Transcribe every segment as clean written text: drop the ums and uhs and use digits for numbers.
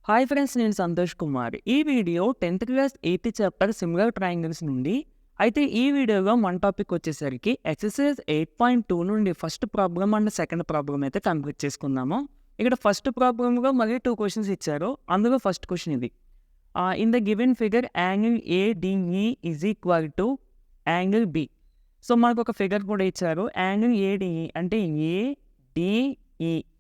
Hi friends, నేను సంతోష్ కుమార్. ఈ video 10th class 8th chapter similar triangles నుండి. అయితే ఈ వీడియోలో మన టాపిక్ వచ్చేసరికి ఎక్సర్సైజ్ 8.2 నుండి first problem and second problem అయితే కంప్లీట్ చేసుకుందాము. ఇక్కడ ఫస్ట్ ప్రాబ్లమ్లో మళ్ళీ 2 క్వశ్చన్స్ ఇచ్చారు. అందులో ఫస్ట్ క్వశ్చన్ ఇది. In the given figure angle ADE is equal to angle B. So మనకు ఒక ఫిగర్ కూడా ఇచ్చారు. యాంగిల్ ఏడిఈ అంటే ఏడిఈ.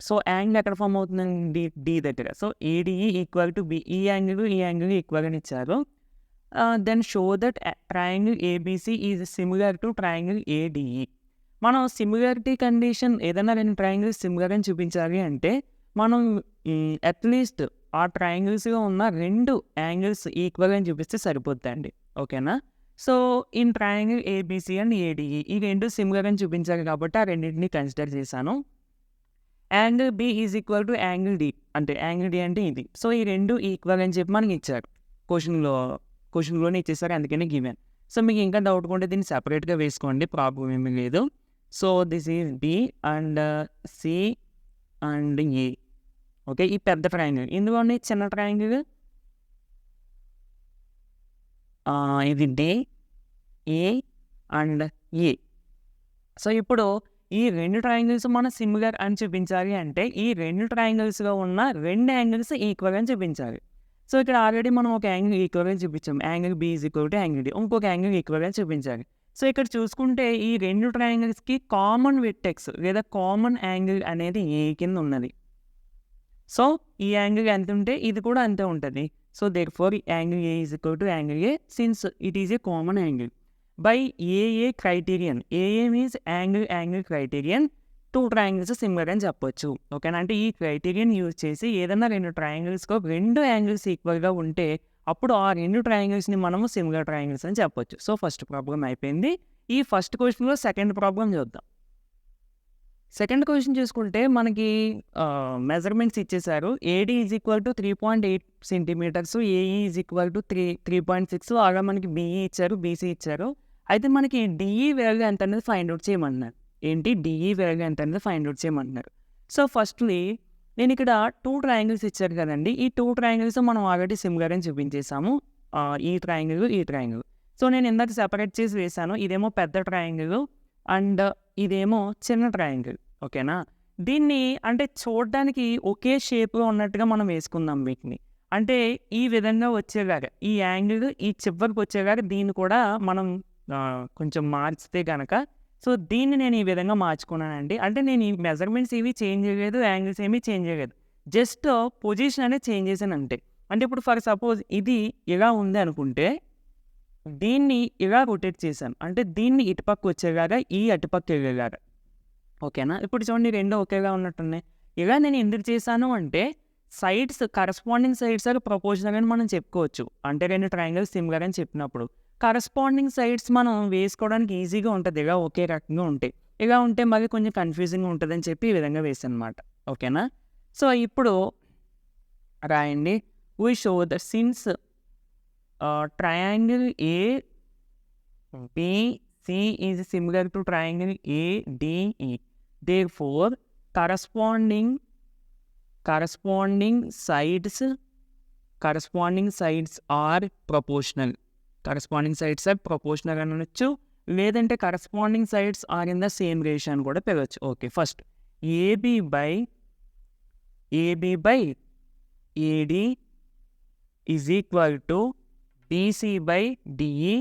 సో యాంగిల్ ఎక్కడ ఫామ్ అవుతుందండి? డి దగ్గర. So ADE equal to B. ఈ యాంగిల్ ఈక్వల్ అని ఇచ్చారు. Then show that triangle ABC is similar to triangle ADE. మనం సిమిలారిటీ కండిషన్ ఏదైనా రెండు ట్రయాంగిల్స్ సిమిలర్ అని చూపించాలి అంటే మనం అట్లీస్ట్ ఆ ట్రయాంగిల్స్లో ఉన్న రెండు యాంగిల్స్ ఈక్వల్ అని చూపిస్తే సరిపోద్దండి. ఓకేనా? So in triangle ABC and ADE ఈ రెండు సిమిలర్ అని చూపించాలి కాబట్టి ఆ రెండింటిని కన్సిడర్ చేశాను. Angle B is equal to angle D. అంటే యాంగిల్ డి అంటే ఇది. సో ఈ రెండు ఈక్వల్ అని చెప్పి మనకి ఇచ్చారు. క్వశ్చన్లోనే ఇచ్చేసారు, అందుకనే గివెన్. సో మీకు ఇంకా డౌట్ ఉంటే దీన్ని సెపరేట్గా వేసుకోండి, ప్రాబ్లం ఏమీ లేదు. So this is B and C and A. Okay, ఈ పెద్ద ట్రయాంగిల్. ఇందులోనే చిన్న ట్రయాంగిల్ ఇది D, A and A. So ఇప్పుడు ఈ రెండు ట్రయాంగిల్స్ మనం సిమిలర్ అని చూపించాలి అంటే ఈ రెండు ట్రయాంగిల్స్లో ఉన్న రెండు యాంగిల్స్ ఈక్వల్ అని చూపించాలి. సో ఇక్కడ ఆల్రెడీ మనం ఒక యాంగిల్ ఈక్వల్ అని చూపించాం. Angle B is equal to angle D. ఇంకొక యాంగిల్ ఈక్వల్ అని చూపించాలి. సో ఇక్కడ చూసుకుంటే ఈ రెండు ట్రయాంగిల్స్కి కామన్ వెర్టెక్స్ లేదా కామన్ యాంగిల్ అనేది ఏ కింద ఉన్నది. సో ఈ యాంగిల్ ఎంత ఉంటే ఇది కూడా అంతే ఉంటుంది. So therefore angle A is equal to angle A since it is a common angle. By AA criterion. AA means angle criterion. 2 triangles similar అని చెప్పొచ్చు. ఓకేనా? అంటే ఈ క్రైటీరియన్ యూజ్ చేసి ఏదైనా రెండు ట్రయాంగిల్స్లో రెండు యాంగిల్స్ ఈక్వల్గా ఉంటే అప్పుడు ఆ రెండు ట్రయాంగిల్స్ని మనము సిమిలర్ ట్రయాంగిల్స్ అని చెప్పొచ్చు. సో ఫస్ట్ ప్రాబ్లం అయిపోయింది. ఈ ఫస్ట్ క్వశ్చన్లో సెకండ్ ప్రాబ్లం చూద్దాం. సెకండ్ క్వశ్చన్ చూసుకుంటే మనకి మెజర్మెంట్స్ ఇచ్చేసారు. AD is equal to 3.8 centimetres, AE is equal to 3.6. అలా మనకి బిఈ ఇచ్చారు, బీసీ ఇచ్చారు. అయితే మనకి డిఈ వాల్యూ ఎంత అనేది ఫైండ్ అవుట్ చేయమంటున్నారు. ఏంటి? డిఈ వాల్యూ ఎంత అనేది ఫైండ్ అవుట్ చేయమంటున్నారు. సో ఫస్ట్లీ నేను ఇక్కడ 2 ట్రయాంగిల్స్ ఇచ్చారు కదండి. ఈ 2 ట్రయాంగిల్స్ మనం ఆల్రెడీ సిమిలర్ అని చూపించేసాము. ఈ ట్రయాంగిల్. సో నేను ఇందాక సెపరేట్ చేసి వేసాను. ఇదేమో పెద్ద ట్రయాంగిల్ అండ్ ఇదేమో చిన్న ట్రయాంగిల్. ఓకేనా? దీన్ని అంటే చూడడానికి ఒకే షేప్లో ఉన్నట్టుగా మనం వేసుకుందాం వీటిని. అంటే ఈ విధంగా వచ్చేలాగా ఈ యాంగిల్ ఈ చివరికి వచ్చేలాగా దీన్ని కూడా మనం కొంచెం మార్చితే కనుక, సో దీన్ని నేను ఈ విధంగా మార్చుకున్నానండి. అంటే నేను ఈ మెజర్మెంట్స్ ఏవి చేంజ్ చేయలేదు, యాంగిల్స్ ఏమీ చేంజ్ చేయలేదు. జస్ట్ పొజిషన్ అనేది చేంజ్ చేశాను అంతే. అంటే ఇప్పుడు ఫర్ సపోజ్ ఇది ఇలా ఉంది అనుకుంటే దీన్ని ఇలా రొటేట్ చేశాను. అంటే దీన్ని ఇటుపక్క వచ్చేలాగా, ఈ అటుపక్క వెళ్ళేలాగా. ఓకేనా? ఇప్పుడు చూడండి రెండు ఒకేలా ఉన్నట్టున్నాయి. ఇలా నేను ఎందుకు చేశాను అంటే sides corresponding sides are proportional అని మనం చెప్పుకోవచ్చు. అంటే రెండు ట్రయాంగిల్స్ సిమిలర్ అని చెప్పినప్పుడు కరస్పాండింగ్ సైడ్స్ మనం వేసుకోవడానికి ఈజీగా ఉంటుంది. ఇలా ఒకే రకంగా ఉంటాయి. ఇలా ఉంటే మరి కొంచెం కన్ఫ్యూజింగ్గా ఉంటుంది అని చెప్పి ఈ విధంగా వేసాను అనమాట. ఓకేనా? సో ఇప్పుడు రాయండి. We show the sins triangle ABC is similar to triangle ADE. Therefore, corresponding sides are proportional. Corresponding sides are proportional అనొచ్చు, లేదంటే corresponding sides are in the same ratio అని కూడా పిలవచ్చు. Okay, first AB by AD is equal to BC by DE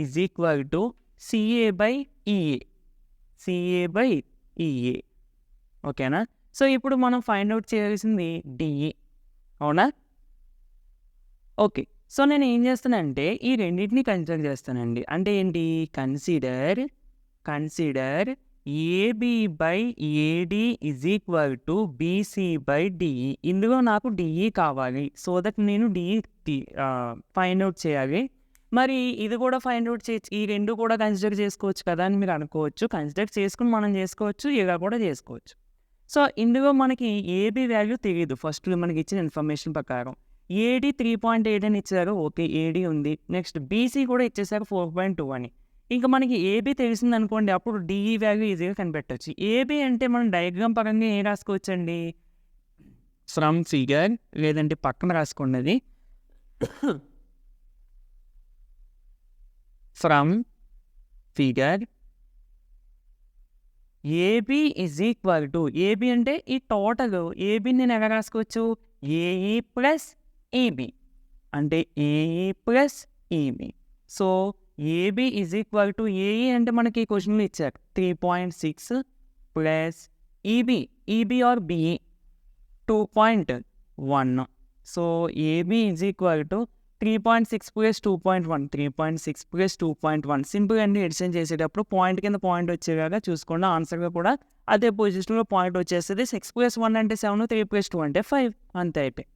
is equal to CA by EA. ఓకేనా? So ఇప్పుడు మనం find out చేయాల్సింది DE. అవునా? ఓకే, సో నేను ఏం చేస్తానంటే ఈ రెండింటిని కన్సిడర్ చేస్తానండి. అంటే ఏంటి? Consider AB by AD is equal to BC by DE. ఇందులో నాకు డిఈ కావాలి. సో దట్ నేను డిఈ ఫైండ్ అవుట్ చేయాలి. మరి ఇది కూడా ఫైండ్ అవుట్ చేయొచ్చు, ఈ రెండు కూడా కన్సిడర్ చేసుకోవచ్చు కదా అని మీరు అనుకోవచ్చు. కన్సిడర్ చేసుకుని మనం చేసుకోవచ్చు, ఇలా కూడా చేసుకోవచ్చు. సో ఇందులో మనకి ఏబి వాల్యూ తెలియదు. ఫస్ట్ మనకి ఇచ్చిన ఇన్ఫర్మేషన్ ప్రకారం ఏడి 3.8 అని ఇచ్చారు. ఓకే, ఏడి ఉంది. నెక్స్ట్ బీసీ కూడా ఇచ్చేసారు 4.2 అని. ఇంకా మనకి ఏబీ తెలిసింది అనుకోండి, అప్పుడు డిఈ వాల్యూ ఈజీగా కనిపెట్టవచ్చు. ఏబీ అంటే మనం డయాగ్రామ్ పరంగా ఏం రాసుకోవచ్చండి? ఫ్రమ్ ఫిగర్, లేదంటే పక్కన రాసుకోండి అది, from figure AB is equal to, AB అంటే ఈ టోటల్, ఏబిని నేను ఎలా రాసుకోవచ్చు, ఏఈ ప్లస్ ఈబి అంటే AE plus EB. So AB is equal to, AE అంటే మనకి ఈ క్వశ్చన్లో ఇచ్చారు 3.6 plus EB or BE 2.1. So AB is equal to 3.6 plus 2.1, 3.6 plus 2.1. సింపుల్గా అన్ని ఎడిషన్ చేసేటప్పుడు పాయింట్ కింద పాయింట్ వచ్చేలాగా చూసుకోండి. ఆన్సర్గా కూడా అదే పొజిషన్లో పాయింట్ వచ్చేస్తుంది. 6 + 1 అంటే 7, 3 + 2 అంటే 5, అంతే అయిపోయి.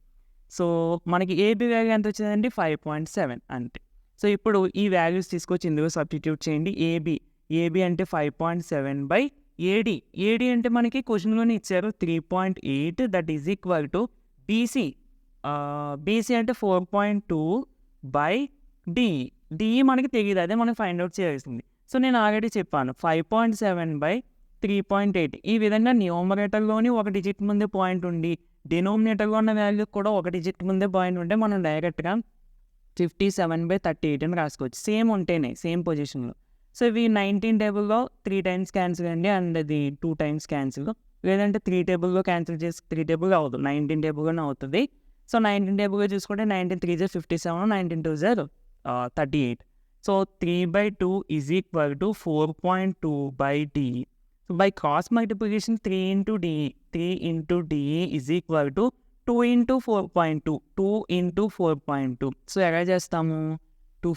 సో మనకి ఏబి వాల్యూ ఎంత వచ్చిందండి, 5.7 అంతే. సో ఇప్పుడు ఈ వాల్యూస్ తీసుకొచ్చి ఇందులో సబ్స్టిట్యూట్ చేయండి. ఏబి అంటే 5.7 ఏడి, ఏడి అంటే మనకి క్వశ్చన్లోనే ఇచ్చారు 3.8, that is equal to BC అంటే 4.2 డిఈ. డిఈ మనకి తెలియదు, అదే మనకి ఫైండ్ అవుట్ చేయాల్సింది. సో నేను ఆల్రెడీ చెప్పాను 5.7 3.8. ఈ విధంగా న్యూమరేటర్లోని ఒక డిజిట్ ముందే పాయింట్ ఉండి డినోమినేటర్లో ఉన్న వాల్యూ కూడా ఒక డిజిట్ ముందే పాయింట్ ఉంటే మనం డైరెక్ట్గా 57/38 అని రాసుకోవచ్చు. సేమ్ ఉంటేనే సేమ్ పొజిషన్లో. సో ఇవి 19 టేబుల్లో 3 టైమ్స్ క్యాన్సిల్ అండి, అండ్ అది 2 టైమ్స్ క్యాన్సిల్, లేదంటే 3 టేబుల్లో క్యాన్సిల్ చేసి 3 టేబుల్లో అవుతుంది, 19 టేబుల్లోనే అవుతుంది. సో 19 టేబుల్గా చూసుకుంటే 19 3 × 57, 19 2 × 38. So 3/2 is equal to 4.2 D. So by cross multiplication 3 × DE, 3 × DE is equal to 2 × 4.2, 2 × 4.2. So ఎలా చేస్తాము, 2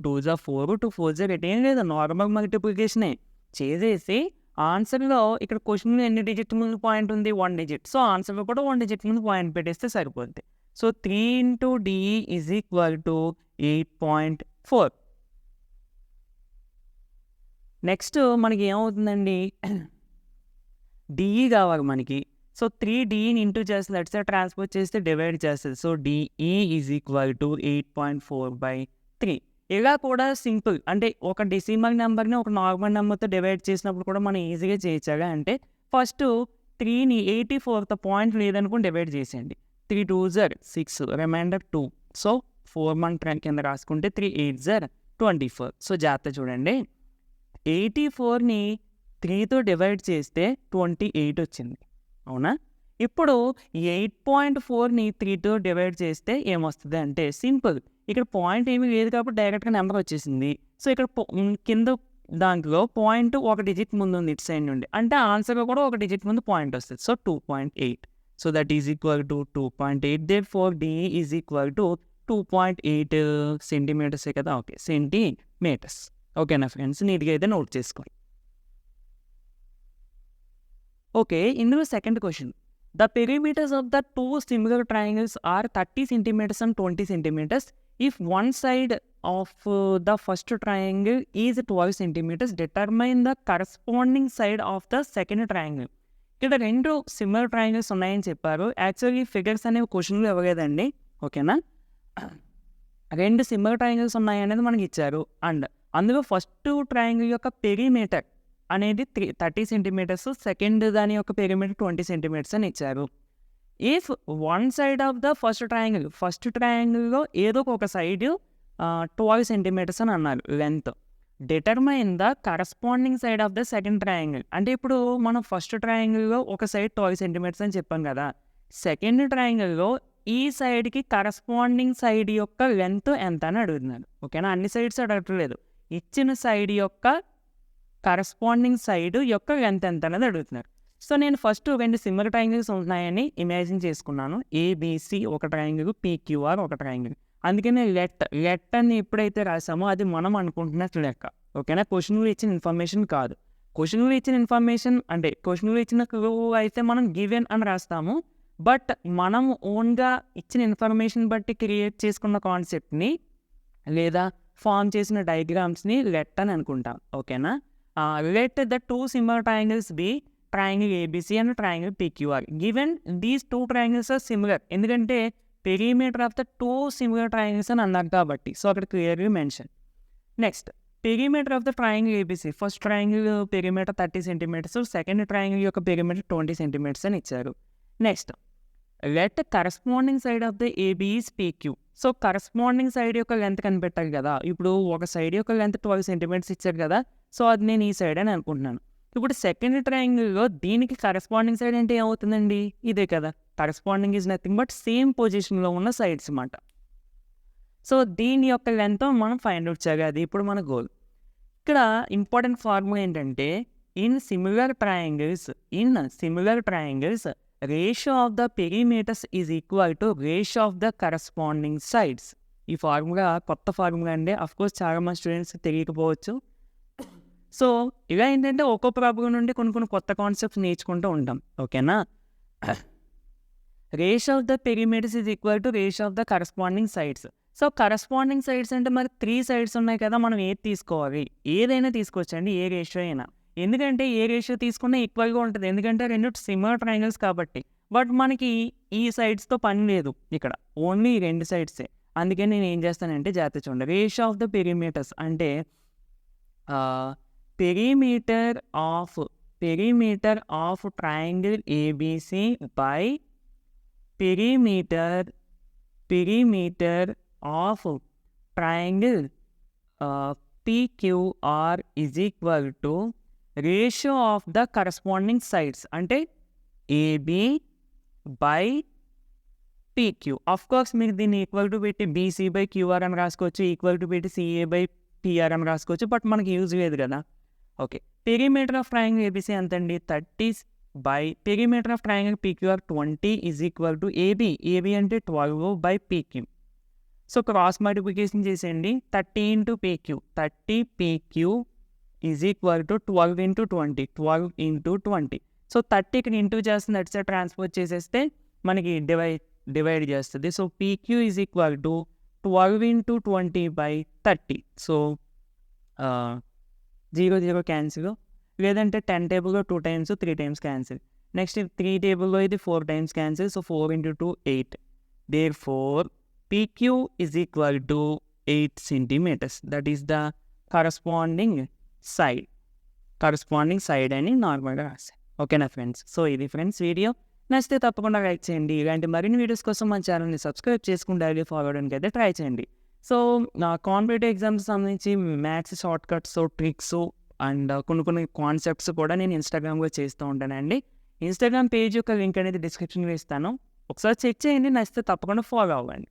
2s are 4, 2 4s are 8. ఏం లేదు, నార్మల్ మల్టిప్లికేషనే చేసేసి ఆన్సర్లో ఇక్కడ క్వశ్చన్లో ఎన్ని డిజిట్ ముందు పాయింట్ ఉంది, 1 డిజిట్. సో ఆన్సర్లో కూడా 1 డిజిట్ ముందు పాయింట్ పెట్టేస్తే సరిపోద్ది. So 3 × DE is equal to 8.4. Next మనకి ఏమవుతుందండి, డిఈ కావాలి మనకి. సో 3 డిఈని ఇంటూ చేస్తుంది, అటు సైడ్ ట్రాన్స్పోజ్ చేస్తే డివైడ్ చేస్తుంది. So DE is equal to 8.4/3. ఇలా కూడా సింపుల్, అంటే ఒక డెసిమల్ నెంబర్ని ఒక నార్మల్ నెంబర్తో డివైడ్ చేసినప్పుడు కూడా మనం ఈజీగా చేయొచ్చాగా. అంటే ఫస్ట్ 3ని 84th పాయింట్ లేదనుకుని డివైడ్ చేసేయండి. 3 2s are 6, రిమైండర్ 2. సో 4 మనం కింద రాసుకుంటే 3 8s are 24. సో జాగ్రత్త చూడండి, 84ని 3తో డివైడ్ చేస్తే 28 వచ్చింది, అవునా. ఇప్పుడు 8.4ని 3తో డివైడ్ చేస్తే ఏమొస్తుంది అంటే సింపుల్, ఇక్కడ పాయింట్ ఏమీ లేదు కాబట్టి డైరెక్ట్గా నెంబర్ వచ్చేసింది. సో ఇక్కడ కింద దాంట్లో పాయింట్ ఒక డిజిట్ ముందు ఉంది ఇటు సైడ్ నుండి, అంటే ఆన్సర్లో కూడా ఒక డిజిట్ ముందు పాయింట్ వస్తుంది. So 2.8. So that is equal to 2.8. Therefore DE is equal to 2.8 సెంటీమీటర్సే కదా, ఓకే, సెంటీమీటర్స్. ఓకేనా ఫ్రెండ్స్, నీట్గా అయితే నోట్ చేసుకోండి. ఓకే, ఇందులో second question, the perimeters of the 2 similar triangles are 30 centimeters and 20 centimeters. If one side of the first triangle is 12 centimeters, determine the corresponding side of the second triangle. ఇక్కడ 2 similar triangles ఉన్నాయని చెప్పారు. Actually figures అనేవి క్వశ్చన్లో ఇవ్వలేదండి, ఓకేనా. 2 similar triangles ఉన్నాయి అనేది మనకి ఇచ్చారు, అండ్ అందులో ఫస్ట్ ట్రయాంగిల్ యొక్క పెరిమీటర్ అనేది 30 సెంటీమీటర్స్, సెకండ్ దాని యొక్క పెరిమీటర్ 20 సెంటీమీటర్స్ అని ఇచ్చారు. If one side of the first ట్రయాంగిల్లో ఏదో ఒక సైడ్ 12 సెంటీమీటర్స్ అని అన్నారు length, determine the corresponding side of the second triangle. అంటే ఇప్పుడు మనం ఫస్ట్ ట్రయాంగిల్లో ఒక సైడ్ 12 సెంటీమీటర్స్ అని చెప్పాం కదా, సెకండ్ ట్రయాంగిల్లో ఈ సైడ్కి కరస్పాండింగ్ సైడ్ యొక్క లెంత్ ఎంత అని అడుగుతున్నారు, ఓకేనా. అన్ని సైడ్స్ అడగట్లేదు, ఇచ్చిన సైడ్ యొక్క కరస్పాండింగ్ సైడ్ యొక్క లెంత్ ఎంత అనేది అడుగుతున్నారు. సో నేను ఫస్ట్ 2 సిమిలర్ ట్రయాంగిల్స్ ఉన్నాయని ఇమాజిన్ చేసుకున్నాను. ఏబిసి ఒక ట్రయాంగిల్, పిక్యూఆర్ ఒక ట్రయాంగిల్. అందుకనే లెట్ అని ఎప్పుడైతే రాసామో అది మనం అనుకుంటున్నట్లు లెక్క, ఓకేనా. క్వశ్చన్లో ఇచ్చిన ఇన్ఫర్మేషన్ కాదు. క్వశ్చన్లో ఇచ్చిన ఇన్ఫర్మేషన్ అంటే క్వశ్చన్లో ఇచ్చిన క్లూ అయితే మనం గివెన్ అని రాస్తాము, బట్ మనం ఓన్గా ఇచ్చిన ఇన్ఫర్మేషన్ బట్టి క్రియేట్ చేసుకున్న కాన్సెప్ట్ని లేదా ఫామ్ చేసిన డయాగ్రామ్స్ని లెట్ అని అనుకుంటాం, ఓకేనా. Let the 2 similar triangles be triangle ABC and triangle PQR. Given these 2 triangles are similar, ఎందుకంటే perimeter of the 2 similar triangles అని అన్నారు కాబట్టి, సో అక్కడ క్లియర్గా mention. Next perimeter of the triangle ABC, first triangle perimeter 30 centimetres, second triangle యొక్క perimeter 20 centimetres అని ఇచ్చారు. Next let corresponding side of the AB is PQ. So corresponding side యొక్క length కనిపెట్టాలి కదా. ఇప్పుడు ఒక సైడ్ యొక్క లెంత్ 12 సెంటీమీటర్స్ ఇచ్చారు కదా. సో అది నేను ఈ సైడ్ అని అనుకుంటున్నాను. ఇప్పుడు సెకండ్ ట్రయాంగిల్లో దీనికి కరస్పాండింగ్ సైడ్ అంటే ఏమవుతుందండి, ఇదే కదా. Corresponding is nothing but same పొజిషన్లో ఉన్న సైడ్స్ అన్నమాట. సో దీని యొక్క లెంత్ మనం ఫైండ్ అవుట్ చేయాలి, అది ఇప్పుడు మన గోల్. ఇక్కడ ఇంపార్టెంట్ ఫార్ములా ఏంటంటే in similar triangles ratio of the perimeters is equal to ratio of the corresponding sides. ఈ ఫార్ములా కొత్త ఫార్ములా అండి. అఫ్కోర్స్ చాలా మంది స్టూడెంట్స్ తెలియకపోవచ్చు. సో ఇలా ఏంటంటే ఒక్కో ప్రాబ్లం నుండి కొన్ని కొత్త కాన్సెప్ట్స్ నేర్చుకుంటూ ఉంటాం, ఓకేనా. Ratio of the perimeters is equal to ratio of the corresponding sides. So corresponding sides అంటే మరి 3 సైడ్స్ ఉన్నాయి కదా, మనం ఏది తీసుకోవాలి, ఏదైనా తీసుకోవచ్చండి, ఏ రేషియో అయినా. ఎందుకంటే ఏ రేషియో తీసుకున్నా ఈక్వల్గా ఉంటుంది, ఎందుకంటే రెండు సిమిలర్ ట్రయాంగిల్స్ కాబట్టి. బట్ మనకి ఈ సైడ్స్తో పని లేదు ఇక్కడ, ఓన్లీ 2 సైడ్సే. అందుకని నేను ఏం చేస్తానంటే జాగ్రత్త చూడండి. రేషియో ఆఫ్ ద పెరిమీటర్స్ అంటే perimeter of triangle ABC by perimeter of triangle PQR is equal to ratio of the corresponding sides అంటే AB బై PQ. అఫ్కోర్స్ మీరు దీన్ని ఈక్వల్ టు పెట్టి BC బై QR అని రాసుకోవచ్చు, ఈక్వల్ టు పెట్టి CA by PR అని రాసుకోవచ్చు, but మనకి యూజ్ లేదు కదా. Okay, perimeter of triangle ABC ఎంతండి, 30 by perimeter of triangle PQR 20 is equal to AB అంటే 12 by PQ. So cross multiplication చేసేయండి, 30 into PQ, 30 PQ is equal to 12 into 20, 12 into 20. So 30కి into చేస్తుంది, అటు side transport చేసేస్తే మనకి divide చేస్తుంది. So PQ is equal to 12 into 20 by 30. So 0 cancel, లేదంటే 10 టేబుల్లో 2 టైమ్స్ 3 టైమ్స్ క్యాన్సిల్. నెక్స్ట్ 3 టేబుల్లో ఇది 4 times cancel. So 4 into 2 8. Therefore PQ is equal to 8 centimeters. That is the corresponding side అని నార్మల్గా రాస్తాయి. ఓకేనా ఫ్రెండ్స్. సో ఇది friends video నచ్చితే తప్పకుండా లైక్ చేయండి. ఇలాంటి మరిన్ని వీడియోస్ కోసం మన ఛానల్ని సబ్స్క్రైబ్ చేసుకుని డైలీ ఫాలో అవడానికి అయితే ట్రై చేయండి. సో నా కాంపిటేటివ్ ఎగ్జామ్స్ సంబంధించి maths short cuts, tricks and కొన్ని కాన్సెప్ట్స్ కూడా నేను ఇన్స్టాగ్రామ్లో చేస్తూ ఉంటానండి. ఇన్స్టాగ్రామ్ పేజ్ యొక్క లింక్ అనేది డిస్క్రిప్షన్లో ఇస్తాను, ఒకసారి చెక్ చేయండి. నచ్చితే తప్పకుండా ఫాలో అవ్వండి.